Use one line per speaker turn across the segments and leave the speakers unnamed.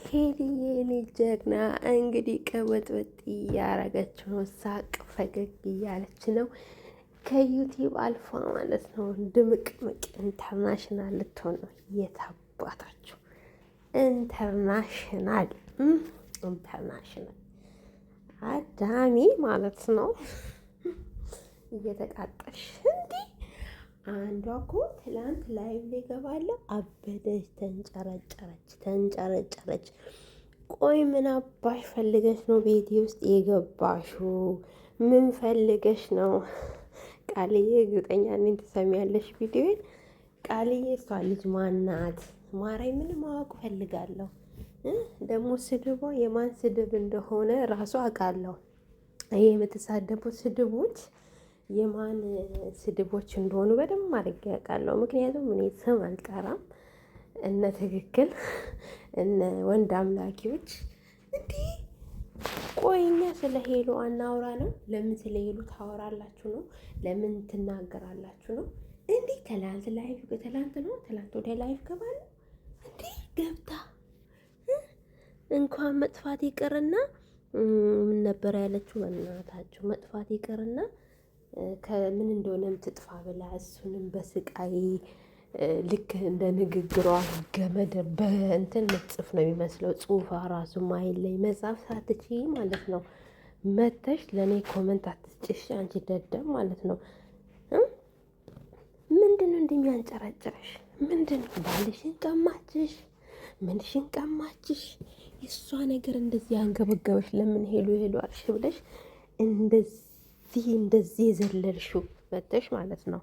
ሄልዬ የኔ ጀግና እንግዲህ ቀወጥወጥ እያረገች ነው። ሳቅ ፈገግ እያለች ነው። ከዩቲዩብ አልፋ ማለት ነው ድምቅምቅ ኢንተርናሽናል ልትሆን ነው። የታባታችሁ ኢንተርናሽናል አዳሚ ማለት ነው። እየተቃጠልሽ እንዲህ አንዷ እኮ ትላንት ላይቭ ላይ ገባለሁ አበደች፣ ተንጨረጨረች። ቆይ ምን አባሽ ፈልገሽ ነው ቤቴ ውስጥ የገባሽው? ምን ፈልገሽ ነው? ቃልዬ እርግጠኛ ነኝ ትሰሚያለሽ ቪዲዮን። ቃልዬ እሷ ልጅ ማናት? ማራይ ምን ማወቅ ፈልጋለሁ። ደግሞ ስድቧ የማን ስድብ እንደሆነ ራሱ አውቃለሁ። ይሄ የምትሳደቡት ስድቦች የማን ስድቦች እንደሆኑ በደንብ አድርጌ አውቃለሁ። ምክንያቱም እኔ ስም አልጠራም። እነ ትክክል እነ ወንድ አምላኪዎች እንዲህ። ቆይ እኛ ስለ ሄሉ አናውራ ነው? ለምን ስለ ሄሉ ታወራላችሁ ነው? ለምን ትናገራላችሁ ነው? እንዲህ ትላንት ወደ ላይፍ ገባለሁ እንዲህ ገብታ እንኳን መጥፋት ይቅርና ምን ነበር ያለችው? በእናታችሁ መጥፋት ይቅርና ከምን እንደሆነም ትጥፋ ብላ እሱንም በስቃይ ልክ እንደ ንግግሯ ገመድ በእንትን ምጽፍ ነው የሚመስለው። ጽሁፏ ራሱ ማይል ላይ መጻፍ ሳትችይ ማለት ነው መተሽ ለእኔ ኮመንት አትስጭሽ አንቺ ደደብ ማለት ነው። ምንድን ነው እንደሚያንጨረጭረሽ? ምንድን ነው ባልሽን ቀማችሽ? ምንሽን ቀማችሽ? የእሷ ነገር እንደዚህ አንገበገበሽ? ለምን ሄሉ አልሽ ብለሽ እንደዚህ የዘለልሽው መተሽ ማለት ነው።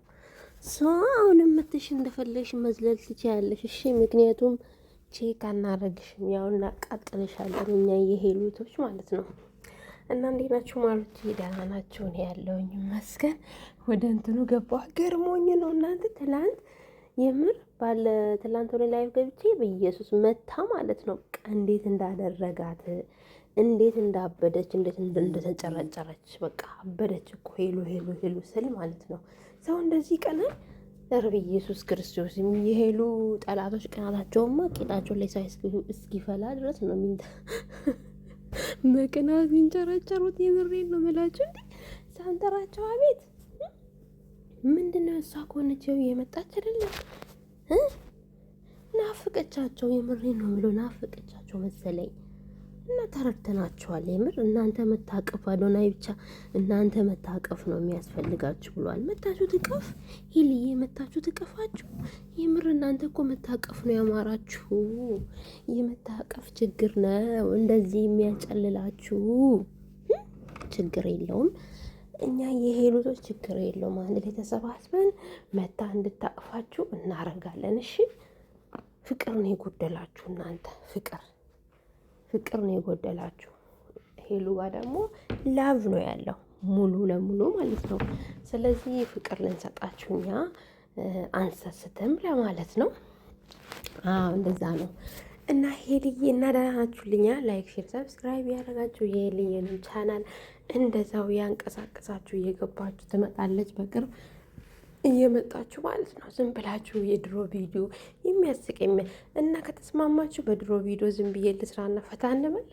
አሁንም መተሽ እንደፈለግሽ መዝለል ትችያለሽ። እሺ ምክንያቱም ቼክ አናረግሽም፣ ያው እናቃጥልሻለን እኛ የሄሉቶች ማለት ነው። እና እንዴት ናችሁ ማለት ደህና ናችሁ? እኔ ያለውኝ መስገን ወደ እንትኑ ገባሁ። ገርሞኝ ነው እናንተ ትላንት የምር ትላንት ወደ ላይቭ ገብቼ በኢየሱስ መታ ማለት ነው እንዴት እንዳደረጋት እንዴት እንዳበደች እንዴት እንደተጨረጨረች በቃ አበደች እኮ ሄሉ ስል ማለት ነው። ሰው እንደዚህ ቀናል ረብ ኢየሱስ ክርስቶስ። የሄሉ ጠላቶች ቅናታቸውማ ቂጣቸው ላይ እስኪፈላ ድረስ ነው በቅናት የሚንጨረጨሩት። የምሬን ነው የምላችሁ። እንዴ ሳንጠራቸው አቤት ምንድነው? እሷ ከሆነችው የመጣች አይደለም ናፍቀቻቸው። የምሬን ነው የምለው ናፍቀቻቸው መሰለኝ። እና ተረድተናችኋል። የምር እናንተ መታቀፍ አዶናይ ብቻ እናንተ መታቀፍ ነው የሚያስፈልጋችሁ ብሏል። መታችሁ ትቀፍ ሂልዬ፣ መታችሁ ትቀፋችሁ። የምር እናንተ እኮ መታቀፍ ነው ያማራችሁ። የመታቀፍ ችግር ነው እንደዚህ የሚያጨልላችሁ። ችግር የለውም። እኛ የሄሉቶች ችግር የለውም። አንድ ላይ ተሰባስበን መታ እንድታቅፋችሁ እናረጋለን። እሺ ፍቅር ነው የጎደላችሁ እናንተ ፍቅር ነው የጎደላችሁ። ሄሉ ጋር ደግሞ ላቭ ነው ያለው ሙሉ ለሙሉ ማለት ነው። ስለዚህ ፍቅር ልንሰጣችሁ እኛ አንሰስትም ለማለት ነው። እንደዛ ነው። እና ሄልዬ እና ደህና ናችሁልኛ? ላይክ፣ ሼር፣ ሰብስክራይብ ያደረጋችሁ የሄልዬንም ቻናል እንደዛው ያንቀሳቀሳችሁ እየገባችሁ ትመጣለች በቅርብ እየመጣችሁ ማለት ነው። ዝም ብላችሁ የድሮ ቪዲዮ የሚያስቅ እና ከተስማማችሁ በድሮ ቪዲዮ ዝም ብዬ ልስራና ፈታ እንበል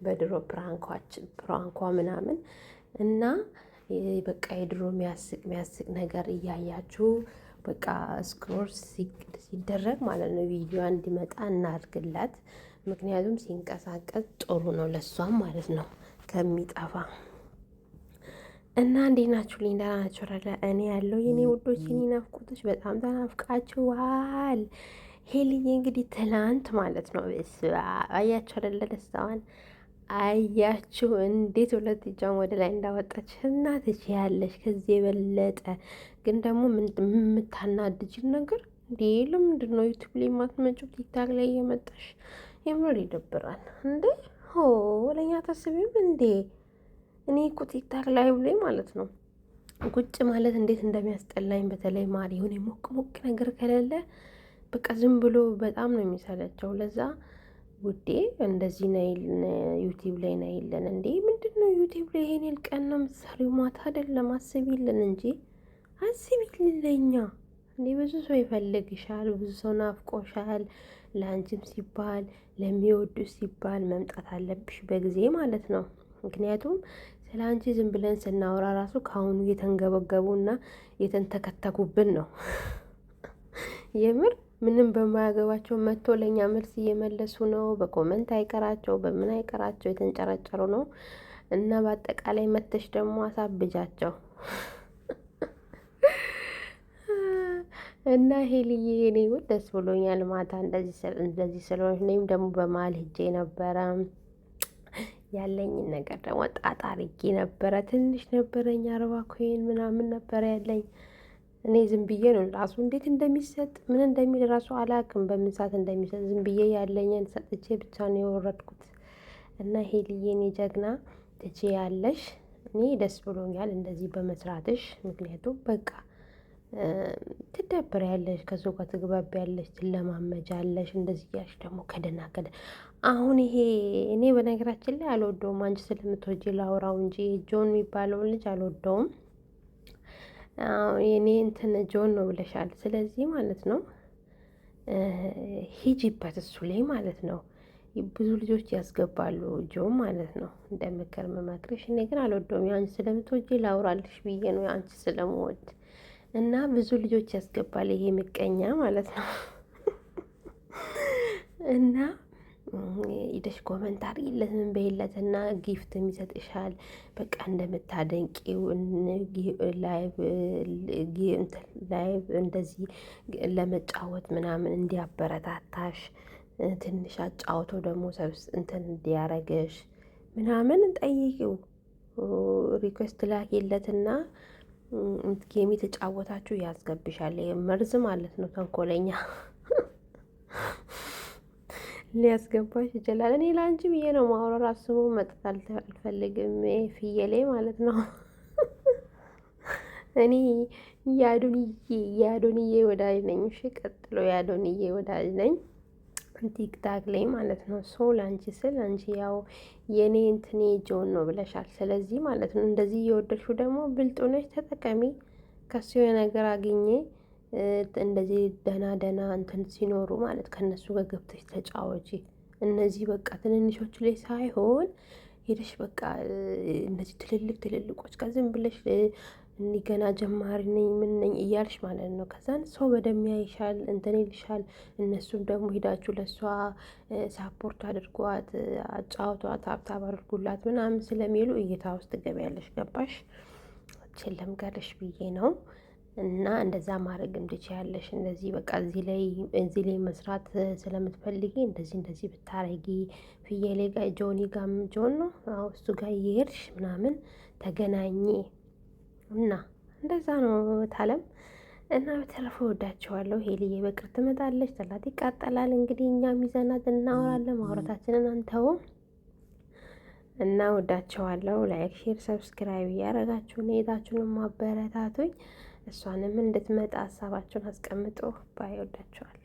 በድሮ ፕራንኳ ምናምን እና በቃ የድሮ የሚያስቅ ነገር እያያችሁ በቃ ስክሮል ሲደረግ ማለት ነው ቪዲዮ እንዲመጣ እናድርግላት። ምክንያቱም ሲንቀሳቀስ ጥሩ ነው ለሷም ማለት ነው ከሚጠፋ እና እንዴት ናችሁልኝ? ደህና ናችሁ? እኔ ያለው የኔ ውዶች የኔ ናፍቆቶች በጣም ተናፍቃችኋል። ሄልዬ እንግዲህ ትላንት ማለት ነው አያችሁ አይደለ? ደስታዋን አያችሁ እንዴት ሁለት እጇን ወደ ላይ እንዳወጣች። እና ትችያለሽ ከዚህ የበለጠ ግን ደግሞ የምታናድጅን ነገር እንዴ ለምንድን ነው ዩቲዩብ ላይ የማትመጪው? ቲክታክ ላይ እየመጣሽ የምር ይደብራል እንዴ። ለእኛ ታስቢም እንዴ? እኔ እኮ ቲክታክ ላይ ብሎኝ ማለት ነው ቁጭ ማለት እንዴት እንደሚያስጠላኝ። በተለይ ማር የሆነ ሞቅ ነገር ከሌለ በቃ ዝም ብሎ በጣም ነው የሚሰለቸው። ለዛ ውዴ እንደዚህ ዩቲዩብ ላይ ነይልን እንዴ። ምንድን ነው ዩቲዩብ ላይ ይሄን ቀን ነው የምትሰሪው? ማታ አይደለም አስቢልን እንጂ አስቢልን ለኛ እንዲህ ብዙ ሰው ይፈልግሻል፣ ብዙ ሰው ናፍቆሻል። ለአንቺም ሲባል ለሚወዱሽ ሲባል መምጣት አለብሽ በጊዜ ማለት ነው። ምክንያቱም ስለ አንቺ ዝም ብለን ስናወራ ራሱ ከአሁኑ እየተንገበገቡና እየተንተከተኩብን ነው። የምር ምንም በማያገባቸው መጥቶ ለእኛ መልስ እየመለሱ ነው። በኮመንት አይቀራቸው በምን አይቀራቸው የተንጨረጨሩ ነው። እና በአጠቃላይ መተሽ ደግሞ አሳብጃቸው እና ሄልዬ እኔ ደስ ብሎኛል። ማታ እንደዚህ ስለሆነ እኔም ደግሞ በመሀል ሄጄ ነበረ ያለኝን ነገር ደግሞ ጣጣ አድርጌ ነበረ። ትንሽ ነበረኝ 40 ኮይን ምናምን ነበረ ያለኝ። እኔ ዝም ብዬ ነው ራሱ እንዴት እንደሚሰጥ ምን እንደሚል ራሱ አላውቅም፣ በምን ሰዓት እንደሚሰጥ ዝም ብዬ ያለኝን ሰጥቼ ብቻ ነው የወረድኩት። እና ሄልዬ እኔ ጀግና ትችያለሽ። እኔ ደስ ብሎኛል እንደዚህ በመስራትሽ። ምክንያቱም በቃ ትደብሪያለሽ፣ ከሰው ጋር ትግባቢያለሽ፣ ትለማመጃለሽ። እንደዚህ እያልሽ ደግሞ አሁን ይሄ እኔ በነገራችን ላይ አልወደውም። አንቺ ስለምትወጂ ላውራው እንጂ ጆን የሚባለውን ልጅ አልወደውም። የኔ እንትን ጆን ነው ብለሻል። ስለዚህ ማለት ነው ሂጂበት እሱ ላይ ማለት ነው። ብዙ ልጆች ያስገባሉ ጆን ማለት ነው። እንደ ምክር መመክርሽ። እኔ ግን አልወደውም። የአንቺ ስለምትወጂ ላውራልሽ ብዬ ነው የአንቺ ስለምወድ እና ብዙ ልጆች ያስገባል ይሄ ምቀኛ ማለት ነው። እና ሂደሽ ኮመንት አድርጊለት ምን በይለት እና ጊፍትም ይሰጥሻል። በቃ እንደምታደንቂው ላይቭ እንደዚህ ለመጫወት ምናምን እንዲያበረታታሽ ትንሽ አጫውቶ ደግሞ ሰብስ እንትን እንዲያረገሽ ምናምን ጠይቂው። ሪኩዌስት ላኪለትና ጌም የተጫወታችሁ ያስገብሻል። መርዝ ማለት ነው፣ ተንኮለኛ ሊያስገባሽ ይችላል። እኔ ለአንቺ ብዬ ነው ማውራራ ስሙ መጥታት አልፈልግም። ፍየሌ ማለት ነው። እኔ የአዶንዬ ወዳጅ ነኝ። እሺ ቀጥሎ የአዶንዬ ወዳጅ ነኝ ቲክታክ ላይ ማለት ነው። ሶ ለአንቺ ስል አንቺ ያው የኔ እንትኔ ጆን ነው ብለሻል። ስለዚህ ማለት ነው እንደዚህ እየወደድሽው ደግሞ ብልጡ ነሽ፣ ተጠቀሚ። ከሱ የሆነ ነገር አግኘ እንደዚህ ደህና እንትን ሲኖሩ ማለት ከእነሱ ጋር ገብተሽ ተጫወቺ። እነዚህ በቃ ትንንሾቹ ላይ ሳይሆን ሄደሽ በቃ እነዚህ ትልልቆች ጋር ዝም ብለሽ እኔ ገና ጀማሪ ነኝ ምን ነኝ እያልሽ ማለት ነው። ከዛን ሰው በደም ያይሻል እንትን ይልሻል። እነሱም ደግሞ ሄዳችሁ ለእሷ ሳፖርት አድርጓት፣ አጫውቷት፣ ሀብታብ አድርጉላት ምናምን ስለሚሉ እይታ ውስጥ ገበያለሽ። ገባሽ? ችለም ጋርሽ ብዬ ነው። እና እንደዛ ማድረግም ትችያለሽ። እንደዚህ በቃ እዚህ ላይ መስራት ስለምትፈልጊ እንደዚህ ብታረጊ ፍየሌ ጋር ጆኒ ጋር ጆን ነው እሱ ጋር እየሄድሽ ምናምን ተገናኘ እና እንደዛ ነው ታለም። እና በተረፈ ወዳቸዋለሁ። ሄልዬ በቅር ትመጣለች፣ ጠላት ይቃጠላል። እንግዲህ እኛም ይዘናት እናወራለን። ማውራታችንን አንተውም እና ወዳቸዋለሁ። ላይክ፣ ሼር፣ ሰብስክራይብ እያደረጋችሁ ሄዳችሁንም ማበረታቱኝ። እሷንም እንድትመጣ ሀሳባችሁን አስቀምጦ ባይ። ወዳቸዋለሁ።